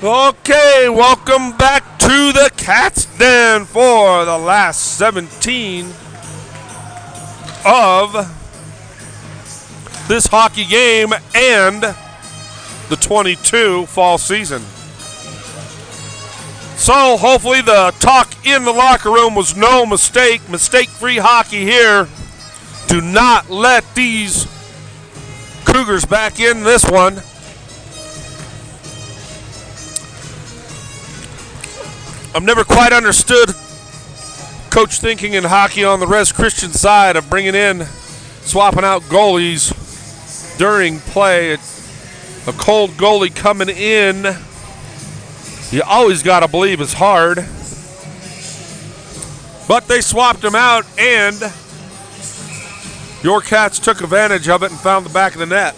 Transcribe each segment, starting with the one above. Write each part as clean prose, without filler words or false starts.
Okay, welcome back to the Cat's Den for the last 17 of this hockey game and the 22 fall season. So hopefully the talk in the locker room was no mistake. Mistake-free hockey here. Do not let these Cougars back in this one. I've never quite understood coach thinking in hockey on the Res Christian side of bringing in, swapping out goalies during play. A cold goalie coming in, you always got to believe is hard. But they swapped him out, and your Cats took advantage of it and found the back of the net.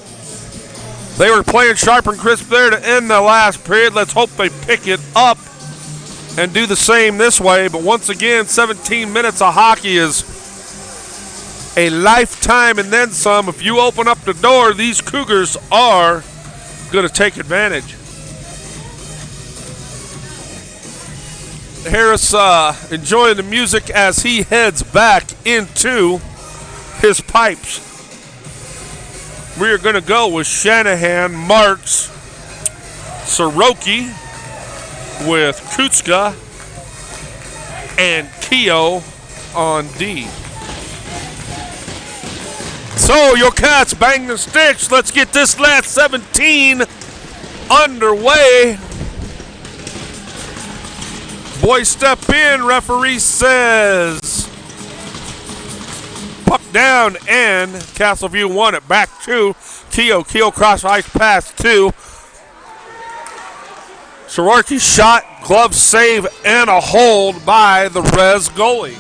They were playing sharp and crisp there to end the last period. Let's hope they pick it up and do the same this way. But once again, 17 minutes of hockey is a lifetime and then some. If you open up the door, these Cougars are going to take advantage. Harris enjoying the music as he heads back into his pipes. We are going to go with Shanahan, Marks, Soroki, with Kutska and Keogh on D. So your Cats bang the sticks. Let's get this last 17 underway. Boys step in. Referee says puck down, and Castleview won it back to Keogh. Keogh cross ice pass to Soroki, shot, glove save, and a hold by the Res goalie.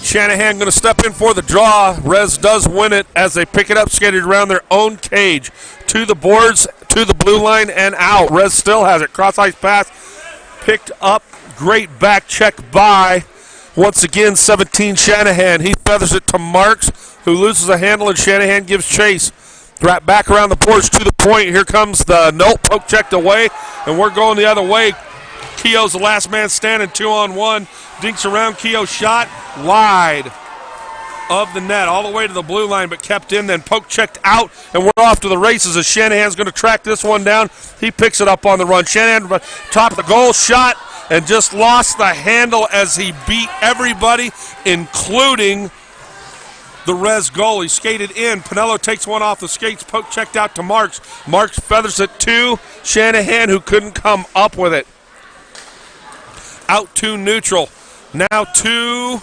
Shanahan going to step in for the draw. Res does win it as they pick it up, skated around their own cage to the boards, to the blue line, and out. Res still has it. Cross ice pass picked up. Great back check by, once again, 17 Shanahan. He feathers it to Marks, who loses a handle, and Shanahan gives chase. Right back around the boards to the point. Here comes the poke checked away, and we're going the other way. Keogh's the last man standing, 2-on-1. Dinks around, Keogh shot wide of the net, all the way to the blue line, but kept in, then poke checked out, and we're off to the races as Shanahan's going to track this one down. He picks it up on the run. Shanahan, top of the goal, shot, and just lost the handle as he beat everybody, including the Res goalie. Skated in. Pinello takes one off the skates. Poke checked out to Marks. Marks feathers it to Shanahan, who couldn't come up with it. Out to neutral. Now to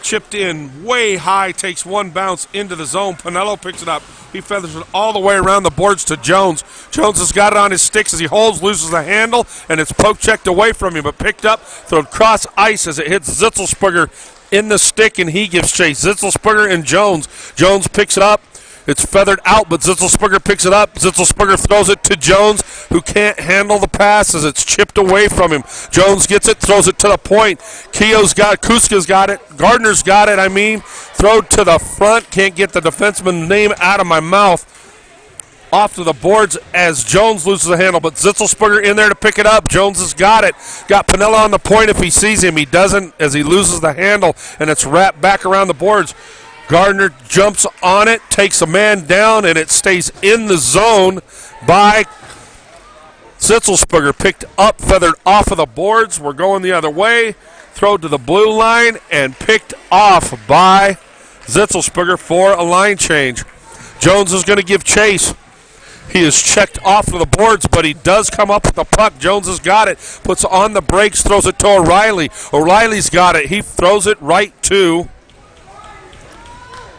chipped in way high. Takes one bounce into the zone. Pinello picks it up. He feathers it all the way around the boards to Jones. Jones has got it on his sticks as he holds, loses the handle, and it's poke checked away from him, but picked up, thrown cross ice as it hits Zitzelsperger in the stick, and he gives chase. Zitzelsperger and Jones. Jones picks it up. It's feathered out, but Zitzelsperger picks it up. Zitzelsperger throws it to Jones, who can't handle the pass as it's chipped away from him. Jones gets it, throws it to the point. Keogh's got it. Kuska's got it. Gardner's got it, Throw to the front. Can't get the defenseman's name out of my mouth. Off to the boards as Jones loses the handle, but Zitzelsperger in there to pick it up. Jones has got it. Got Pinello on the point if he sees him. He doesn't as he loses the handle, and it's wrapped back around the boards. Gardner jumps on it, takes a man down, and it stays in the zone by Zitzelsperger. Picked up, feathered off of the boards. We're going the other way. Throw to the blue line and picked off by Zitzelsperger for a line change. Jones is going to give chase. He is checked off of the boards, but he does come up with the puck. Jones has got it, puts on the brakes, throws it to O'Reilly. O'Reilly's got it. He throws it right to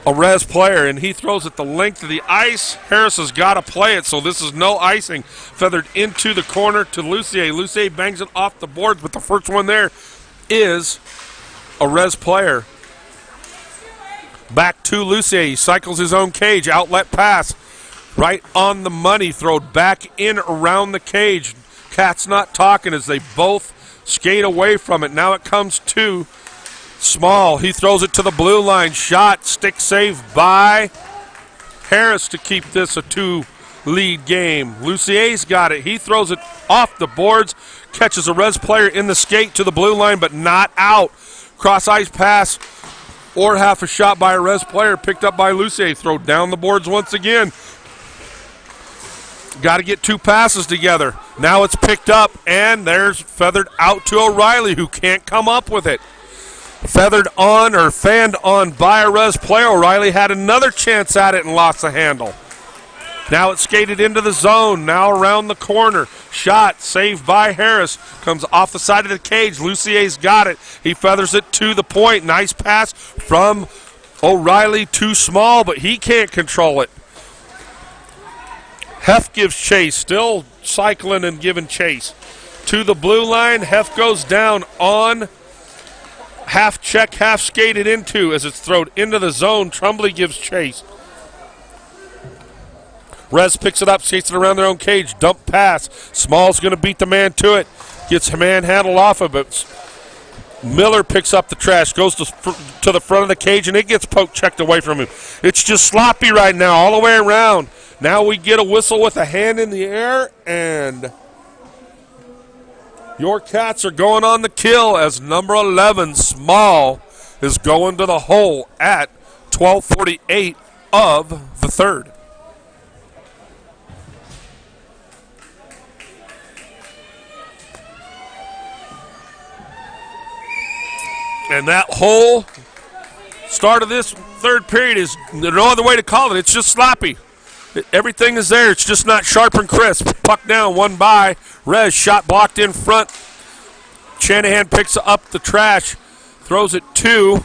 a Res player, and he throws it the length of the ice. Harris has got to play it, so this is no icing. Feathered into the corner to Lucier. Lucier bangs it off the boards, but the first one there is a Res player. Back to Lucier. He cycles his own cage. Outlet pass. Right on the money. Thrown back in around the cage. Cat's not talking as they both skate away from it. Now it comes to Small, he throws it to the blue line. Shot, stick save by Harris to keep this a 2-lead game. Lucier's got it. He throws it off the boards, catches a Res player in the skate to the blue line, but not out. Cross ice pass or half a shot by a Res player picked up by Lucier. Throw down the boards once again. Got to get 2 passes together. Now it's picked up, and there's feathered out to O'Reilly, who can't come up with it. Feathered on or fanned on by a Res player. O'Reilly had another chance at it and lost the handle. Now it's skated into the zone. Now around the corner. Shot, saved by Harris. Comes off the side of the cage. Lucier's got it. He feathers it to the point. Nice pass from O'Reilly. Too small, but he can't control it. Heff gives chase. Still cycling and giving chase. To the blue line. Heff goes down on half check, half skated into as it's thrown into the zone. Trumbley gives chase. Rez picks it up, skates it around their own cage. Dump pass. Small's going to beat the man to it. Gets a manhandle off of it. Miller picks up the trash, goes to the front of the cage, and it gets poke checked away from him. It's just sloppy right now all the way around. Now we get a whistle with a hand in the air, and your Cats are going on the kill as number 11, Small, is going to the hole at 12:48 of the third. And that whole start of this third period is no other way to call it. It's just sloppy. Everything is there. It's just not sharp and crisp. Puck down, one by Rez. Shot blocked in front. Shanahan picks up the trash, throws it to,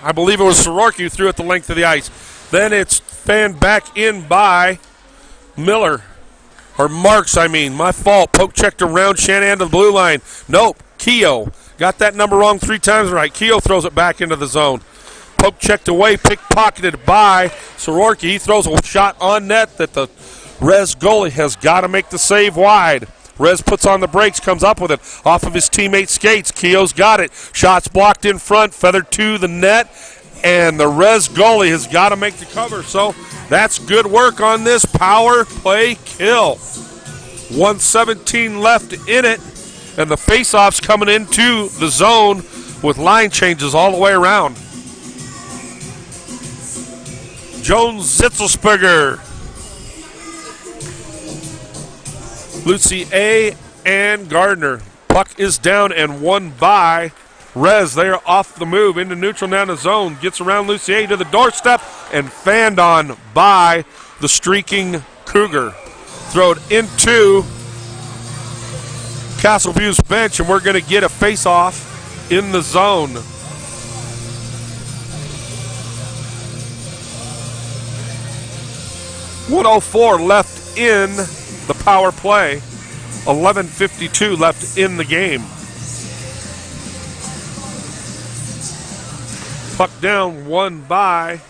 I believe it was Soroki who threw it the length of the ice. Then it's fanned back in by Miller. Or Marks, I mean. My fault. Poke checked around Shanahan to the blue line. Nope. Keogh. Got that number wrong 3 times right. Keogh throws it back into the zone. Poke checked away, pickpocketed by Soroki. He throws a shot on net that the Rez goalie has got to make the save wide. Rez puts on the brakes, comes up with it off of his teammate's skates. Keogh's got it. Shots blocked in front, feathered to the net, and the Rez goalie has got to make the cover. So that's good work on this power play kill. 1:17 left in it, and the face-off's coming into the zone with line changes all the way around. Jones, Zitzelsberger, Lucier, and Gardner. Puck is down and won by Rez. They are off the move into neutral down the zone. Gets around Lucier to the doorstep and fanned on by the streaking Cougar. Thrown into Castleview's bench, and we're going to get a face-off in the zone. .104 left in the power play. 11:52 left in the game. Puck down, won by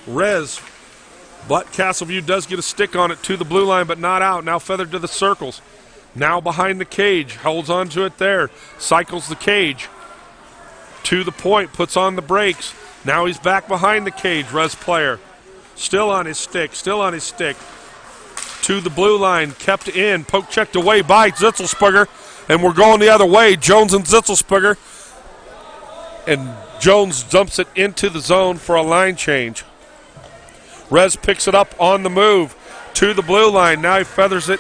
Rez. But Castleview does get a stick on it to the blue line, but not out. Now feathered to the circles. Now behind the cage. Holds on to it there. Cycles the cage. To the point. Puts on the brakes. Now he's back behind the cage. Rez player. Still on his stick. Still on his stick. To the blue line. Kept in. Poke checked away by Zitzelsberger. And we're going the other way. Jones and Zitzelsberger. And Jones dumps it into the zone for a line change. Rez picks it up on the move to the blue line. Now he feathers it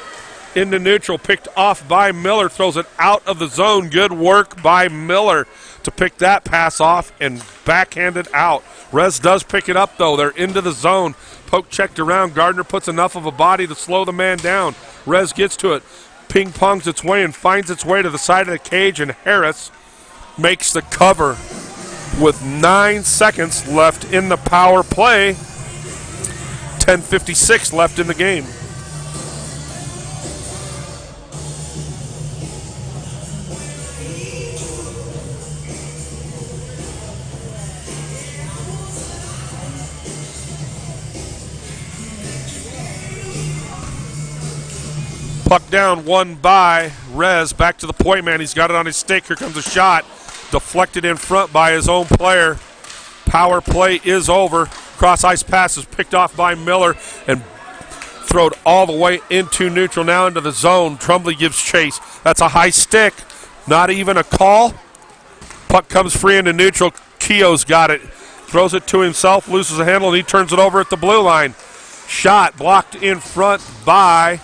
into neutral. Picked off by Miller. Throws it out of the zone. Good work by Miller to pick that pass off and backhand it out. Rez does pick it up, though. They're into the zone. Poke checked around. Gardner puts enough of a body to slow the man down. Rez gets to it. Ping-pongs its way and finds its way to the side of the cage, and Harris makes the cover with 9 seconds left in the power play. 10:56 left in the game. Puck down, won by Rez. Back to the point man. He's got it on his stick. Here comes a shot. Deflected in front by his own player. Power play is over. Cross ice pass is picked off by Miller and thrown all the way into neutral, now into the zone. Trumbley gives chase. That's a high stick. Not even a call. Puck comes free into neutral. Keogh's got it. Throws it to himself, loses the handle, and he turns it over at the blue line. Shot blocked in front by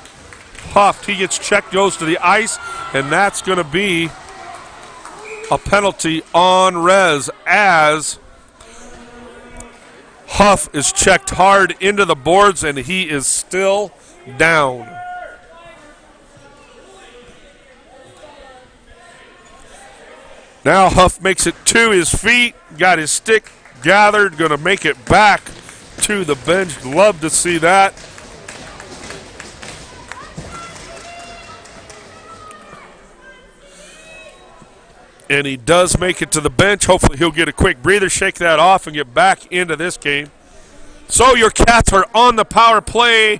Huff. He gets checked, goes to the ice, and that's going to be a penalty on Rez as Huff is checked hard into the boards, and he is still down. Now Huff makes it to his feet, got his stick gathered, going to make it back to the bench. Love to see that. And he does make it to the bench. Hopefully he'll get a quick breather, shake that off, and get back into this game. So your Cats are on the power play.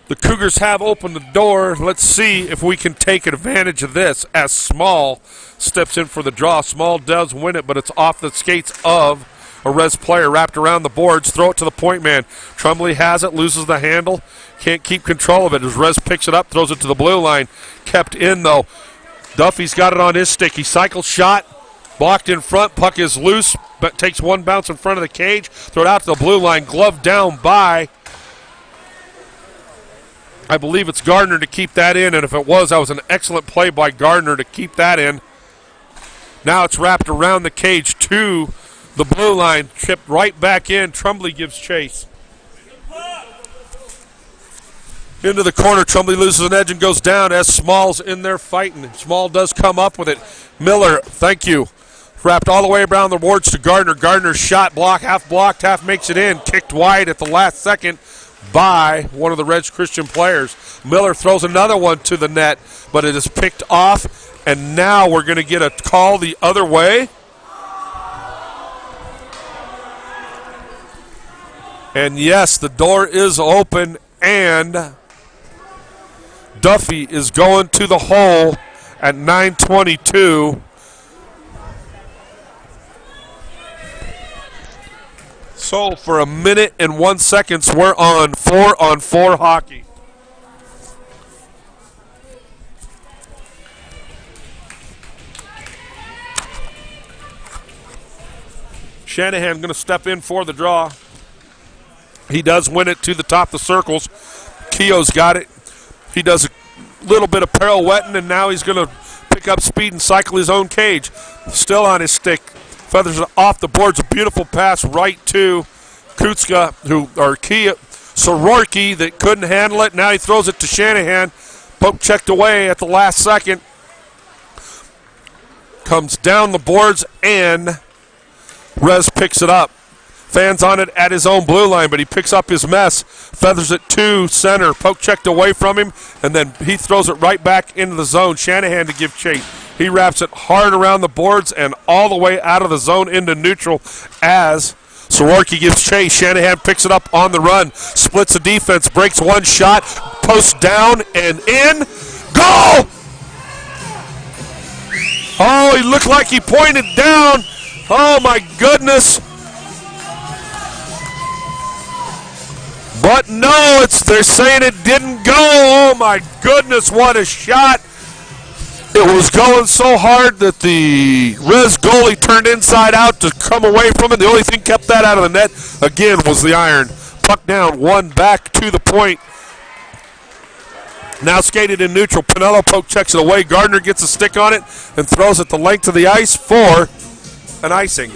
The Cougars have opened the door. Let's see if we can take advantage of this as Small steps in for the draw. Small does win it, but it's off the skates of a Rez player wrapped around the boards. Throw it to the point man. Trumbley has it, loses the handle. Can't keep control of it as Rez picks it up, throws it to the blue line. Kept in, though. Duffy's got it on his stick. He cycles shot, blocked in front. Puck is loose, but takes one bounce in front of the cage. Throw it out to the blue line. Glove down by, I believe it's Gardner to keep that in, and if it was, that was an excellent play by Gardner to keep that in. Now it's wrapped around the cage to the blue line. Chipped right back in. Trumbley gives chase. Into the corner, Trumbley loses an edge and goes down as Small's in there fighting. Small does come up with it. Miller, thank you. Wrapped all the way around the boards to Gardner. Gardner's shot blocked, half makes it in. Kicked wide at the last second by one of the Reds Christian players. Miller throws another one to the net, but it is picked off, and now we're going to get a call the other way. And yes, the door is open, and Duffy is going to the hole at 9:22. So for a minute and 1 second, we're on 4-on-4 hockey. Shanahan going to step in for the draw. He does win it to the top of the circles. Keogh's got it. He does a little bit of pirouetting, and now he's going to pick up speed and cycle his own cage. Still on his stick. Feathers it off the boards. A beautiful pass right to Kutska, Sororki that couldn't handle it. Now he throws it to Shanahan. Poke checked away at the last second. Comes down the boards, and Rez picks it up. Fans on it at his own blue line, but he picks up his mess, feathers it to center. Poke checked away from him, and then he throws it right back into the zone. Shanahan to give chase. He wraps it hard around the boards and all the way out of the zone into neutral as Sororki gives chase. Shanahan picks it up on the run, splits the defense, breaks one shot, posts down and in. Goal! Oh, he looked like he pointed down. Oh, my goodness. But no, they're saying it didn't go. Oh, my goodness, what a shot. It was going so hard that the Rez goalie turned inside out to come away from it. The only thing kept that out of the net, again, was the iron. Puck down, one back to the point. Now skated in neutral. Pinello poke checks it away. Gardner gets a stick on it and throws it the length of the ice for an icing.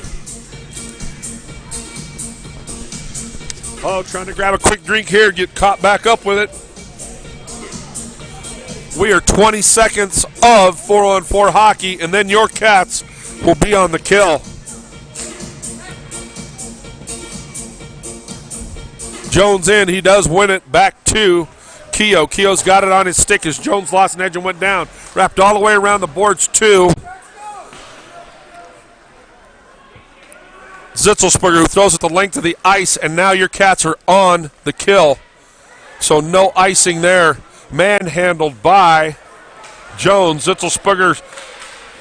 Oh, trying to grab a quick drink here, get caught back up with it. We are 20 seconds of 4-on-4 hockey, and then your Cats will be on the kill. Jones in. He does win it back to Keogh. Keogh's got it on his stick as Jones lost an edge and went down. Wrapped all the way around the boards to Zitzelsberger, who throws it the length of the ice, and now your Cats are on the kill. So no icing there. manhandled by Jones. Zitzelsperger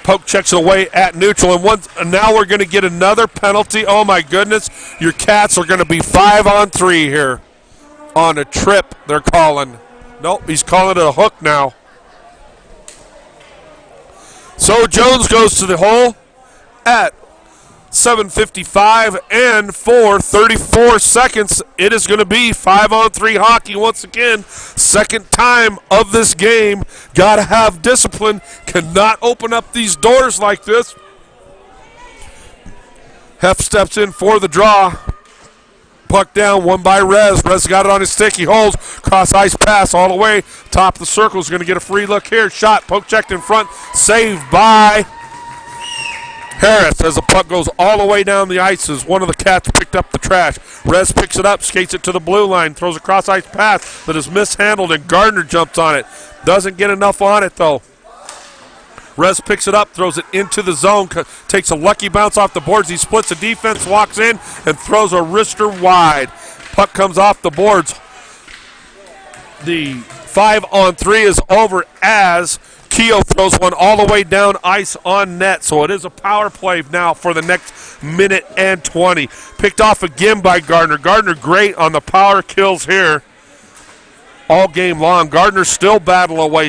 poke checks it away at neutral. And now we're going to get another penalty. Oh, my goodness. Your Cats are going to be 5-on-3 here on a trip they're calling. Nope, he's calling it a hook now. So Jones goes to the hole at 7:55 and for 34 seconds. It is going to be 5-on-3 hockey once again. Second time of this game. Got to have discipline. Cannot open up these doors like this. Hef steps in for the draw. Puck down, won by Rez. Rez got it on his stick. He holds. Cross ice pass all the way. Top of the circle is going to get a free look here. Shot, poke checked in front. Saved by Harris as the puck goes all the way down the ice as one of the Cats picked up the trash. Rez picks it up, skates it to the blue line, throws a cross ice pass that is mishandled, and Gardner jumps on it. Doesn't get enough on it, though. Rez picks it up, throws it into the zone, takes a lucky bounce off the boards. He splits the defense, walks in, and throws a wrister wide. Puck comes off the boards. The 5-on-3 is over as Keogh throws one all the way down ice on net. So it is a power play now for the next minute and 20. Picked off again by Gardner. Gardner great on the power kills here all game long. Gardner still battle away.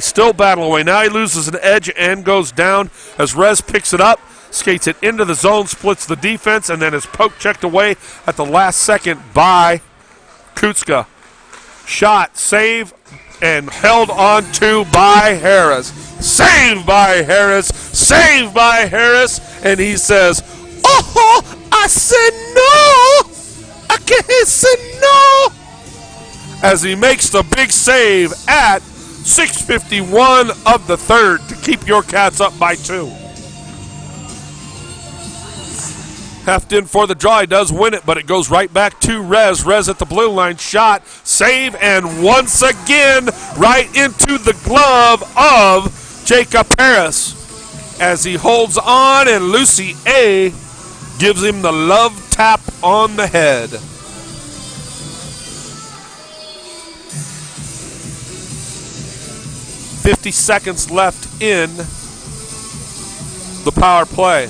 Now he loses an edge and goes down as Rez picks it up, skates it into the zone, splits the defense, and then is poke checked away at the last second by Kutska. Shot, save, and held on to by Harris. Saved by Harris. And he says, oh, I said no. I can't say no. As he makes the big save at 6:51 of the third to keep your Cats up by 2. Heft in for the draw. He does win it, but it goes right back to Rez. Rez at the blue line. Shot, save, and once again right into the glove of Jacob Harris as he holds on, and Lucy A. gives him the love tap on the head. .50 seconds left in the power play.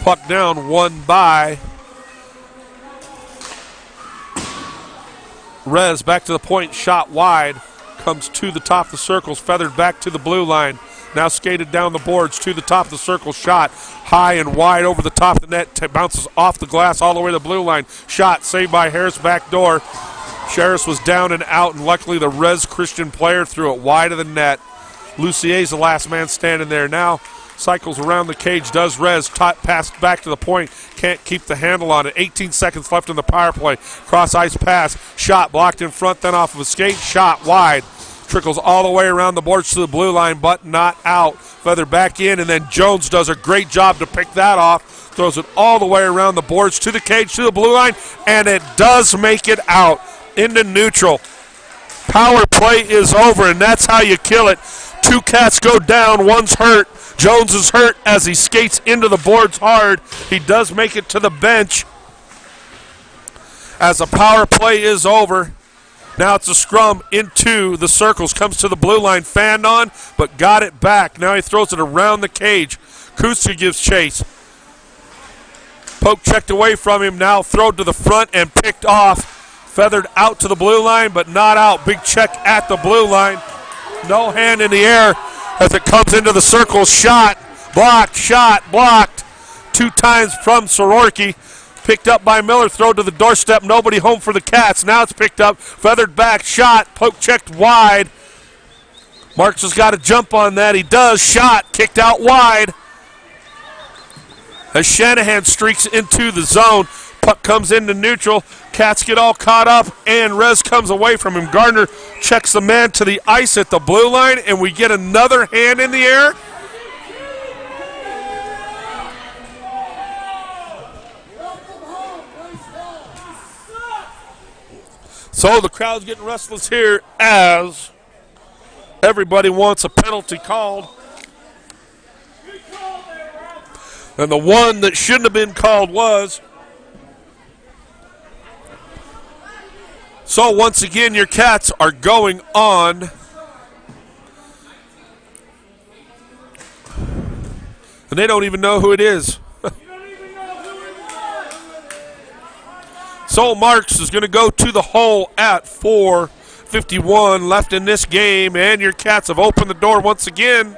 Puck down, won by Rez. Back to the point, shot wide. Comes to the top of the circles, feathered back to the blue line. Now skated down the boards to the top of the circle. Shot high and wide over the top of the net. Bounces off the glass all the way to the blue line. Shot saved by Harris back door. Harris was down and out, and luckily the Rez Christian player threw it wide of the net. Lucier's the last man standing there. Now cycles around the cage, does Rez. Pass back to the point. Can't keep the handle on it. 18 seconds left in the power play. Cross ice pass. Shot blocked in front, then off of a skate. Shot wide. Trickles all the way around the boards to the blue line, but not out. Feather back in, and then Jones does a great job to pick that off. Throws it all the way around the boards to the cage, to the blue line, and it does make it out into neutral. Power play is over, and that's how you kill it. 2 Cats go down, one's hurt. Jones is hurt as he skates into the boards hard. He does make it to the bench as the power play is over. Now it's a scrum into the circles. Comes to the blue line, fanned on, but got it back. Now he throws it around the cage. Kuska gives chase. Poke checked away from him. Now thrown to the front and picked off. Feathered out to the blue line, but not out. Big check at the blue line. No hand in the air as it comes into the circle. Shot blocked. 2 times from Soroki. Picked up by Miller, thrown to the doorstep, nobody home for the Cats. Now it's picked up, feathered back, shot, poke checked wide. Marks has got to jump on that. He does, shot, kicked out wide. As Shanahan streaks into the zone, puck comes into neutral. Cats get all caught up, and Rez comes away from him. Gardner checks the man to the ice at the blue line, and we get another hand in the air. So the crowd's getting restless here as everybody wants a penalty called. And the one that shouldn't have been called was So once again, your Cats are going on. And they don't even know who it is. So Marks is going to go to the hole at 4:51 left in this game, and your Cats have opened the door once again.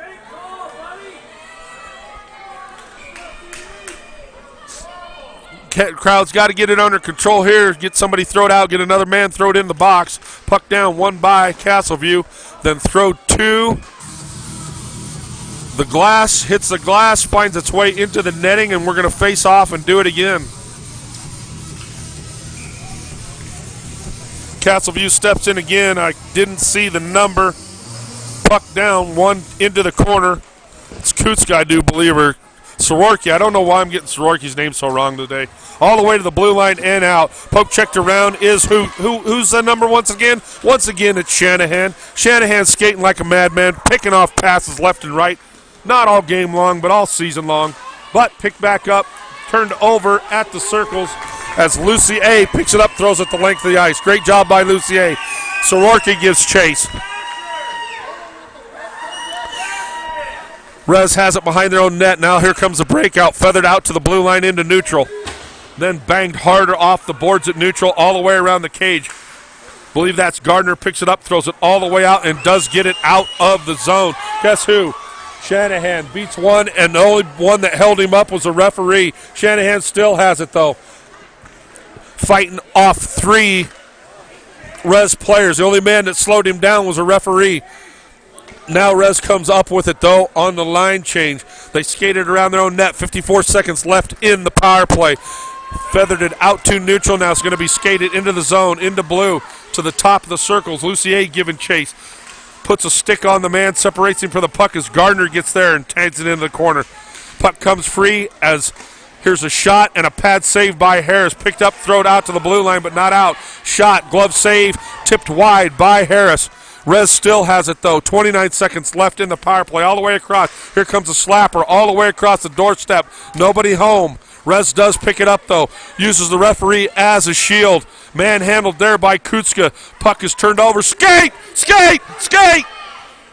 Crowd's got to get it under control here, get somebody throw it out, get another man throw it in the box. Puck down, one by Castleview, then throw two. The glass hits the glass, finds its way into the netting, and we're going to face off and do it again. Castleview steps in again. I didn't see the number. Puck down, one into the corner. It's Kutska, I do believe, or Soroki. I don't know why I'm getting Soroki's name so wrong today. All the way to the blue line and out. Poke checked around is who's the number once again? Once again, it's Shanahan. Shanahan skating like a madman, picking off passes left and right. Not all game long, but all season long. But picked back up, turned over at the circles as Lucy A picks it up, throws it the length of the ice. Great job by Lucy A. Soroki gives chase. Rez has it behind their own net. Now here comes the breakout, feathered out to the blue line into neutral. Then banged harder off the boards at neutral all the way around the cage. Believe that's Gardner, picks it up, throws it all the way out, and does get it out of the zone. Guess who? Shanahan beats one, and the only one that held him up was a referee. Shanahan still has it, though. Fighting off three Rez players. The only man that slowed him down was a referee. Now Rez comes up with it, though, on the line change. They skated around their own net. 54 seconds left in the power play. Feathered it out to neutral. Now it's going to be skated into the zone, into blue, to the top of the circles. Lucier giving chase. Puts a stick on the man, separates him from the puck as Gardner gets there and tags it into the corner. Puck comes free as here's a shot and a pad save by Harris. Picked up, thrown out to the blue line, but not out. Shot, glove save, tipped wide by Harris. Rez still has it, though. 29 seconds left in the power play. All the way across. Here comes a slapper all the way across the doorstep. Nobody home. Rez does pick it up, though. Uses the referee as a shield. Manhandled there by Kutska. Puck is turned over. Skate! Skate! Skate!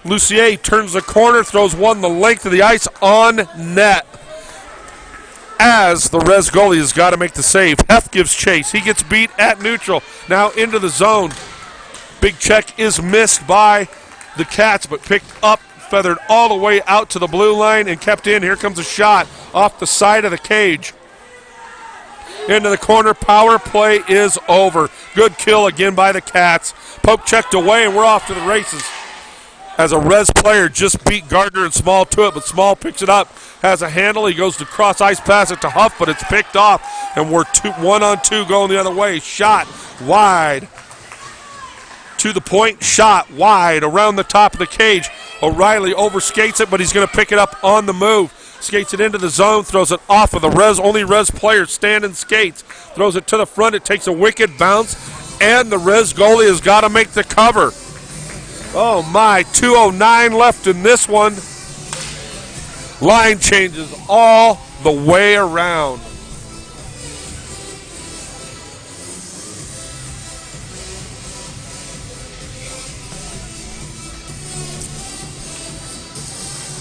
Lucier turns the corner, throws one the length of the ice on net. As the Rez goalie has got to make the save. Heff gives chase. He gets beat at neutral. Now into the zone. Big check is missed by the Cats, but picked up, feathered all the way out to the blue line and kept in. Here comes a shot off the side of the cage. Into the corner. Power play is over. Good kill again by the Cats. Poke checked away, and we're off to the races. As a Rez player just beat Gardner and Small to it, but Small picks it up, has a handle. He goes to cross ice, pass it to Huff, but it's picked off, and we're 1-on-2 going the other way. Shot wide. To the point, shot wide around the top of the cage. O'Reilly overskates it, but he's going to pick it up on the move. Skates it into the zone, throws it off of the Rez. Only Rez player standing skates. Throws it to the front. It takes a wicked bounce, and the Rez goalie has got to make the cover. Oh, my. 2:09 left in this one. Line changes all the way around.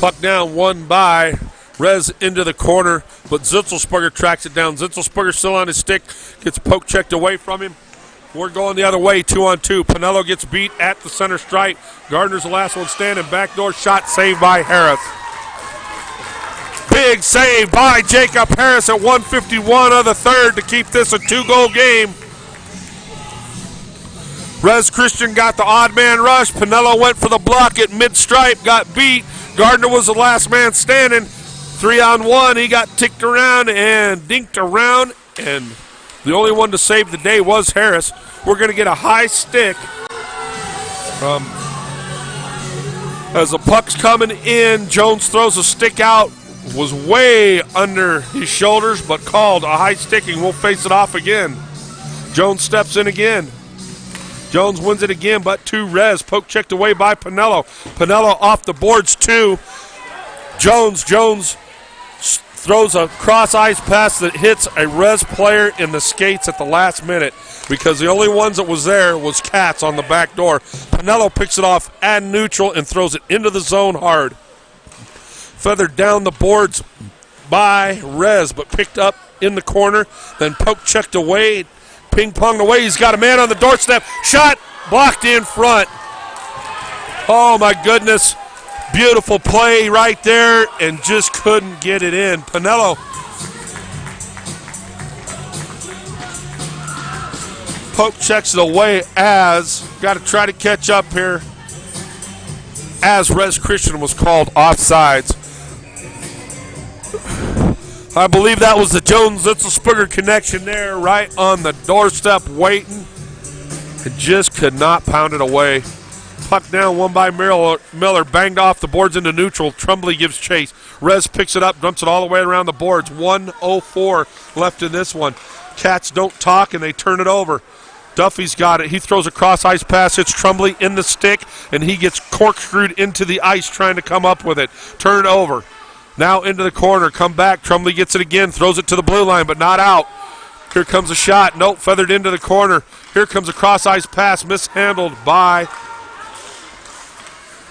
Puck down, one by Rez into the corner, but Zitzelsperger tracks it down. Zitzelsperger still on his stick, gets poke checked away from him. We're going the other way, 2-on-2. Pinello gets beat at the center stripe. Gardner's the last one standing. Backdoor shot saved by Harris. Big save by Jacob Harris at 1:51 of the third to keep this a 2-goal game. Rez Christian got the odd man rush. Pinello went for the block at mid-stripe, got beat. Gardner was the last man standing. 3-on-1. He got ticked around and dinked around, and the only one to save the day was Harris. We're going to get a high stick as the puck's coming in. Jones throws a stick out. Was way under his shoulders, but called a high sticking. We'll face it off again. Jones steps in again. Jones wins it again, but to Rez. Poke checked away by Pinello. Pinello off the boards, too. Jones throws a cross ice pass that hits a Res player in the skates at the last minute because the only ones that was there was Katz on the back door. Pinello picks it off at neutral and throws it into the zone hard. Feathered down the boards by Res, but picked up in the corner, then poke checked away, ping-ponged away. He's got a man on the doorstep. Shot blocked in front. Oh, my goodness. Beautiful play right there and just couldn't get it in. Pinello poke checks it away as, got to try to catch up here, as Res Christian was called offsides. I believe that was the Jones-Litzelspurger connection there, right on the doorstep waiting. It just could not pound it away. Puck down, one by Miller, banged off the boards into neutral. Trumbley gives chase. Res picks it up, dumps it all the way around the boards. 1:04 left in this one. Cats don't talk, and they turn it over. Duffy's got it. He throws a cross-ice pass. It's Trumbley in the stick, and he gets corkscrewed into the ice trying to come up with it. Turn it over. Now into the corner. Come back. Trumbley gets it again. Throws it to the blue line, but not out. Here comes a shot. Nope, feathered into the corner. Here comes a cross-ice pass mishandled by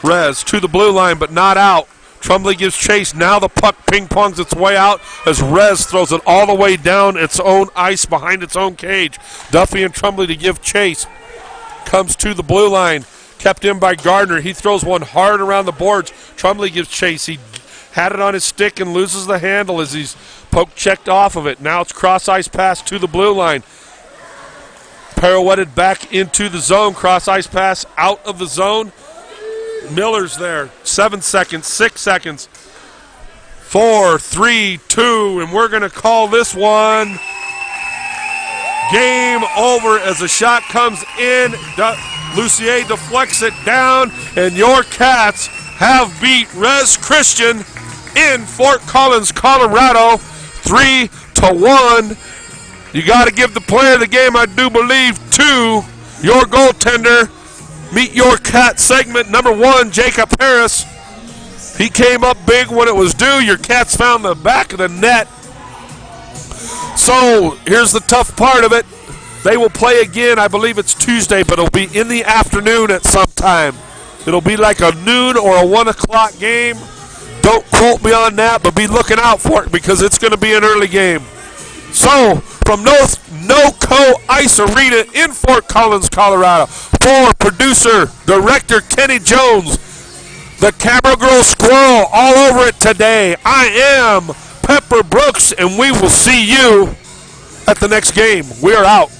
Res to the blue line, but not out. Trumbley gives chase. Now the puck ping-pongs its way out as Res throws it all the way down its own ice behind its own cage. Duffy and Trumbley to give chase. Comes to the blue line. Kept in by Gardner. He throws one hard around the boards. Trumbley gives chase. He had it on his stick and loses the handle as he's poke checked off of it. Now it's cross-ice pass to the blue line. Pirouetted back into the zone. Cross-ice pass out of the zone. Miller's there. 7 seconds, 6 seconds. 4, 3, 2, and we're going to call this one game over as the shot comes in. Lucier deflects it down, and your Cats have beat Res Christian in Fort Collins, Colorado, 3-1. You got to give the player of the game, I do believe, to your goaltender. Meet your Cat segment number 1, Jacob Harris. He came up big when it was due. Your Cats found the back of the net. So here's the tough part of it. They will play again, I believe it's Tuesday, but it'll be in the afternoon at some time. It'll be like a noon or a 1 o'clock game. Don't quote me on that, but be looking out for it because it's going to be an early game. So, from NOCO Ice Arena in Fort Collins, Colorado, for producer, director Kenny Jones, the camera girl Squirrel all over it today, I am Pepper Brooks, and we will see you at the next game. We're out.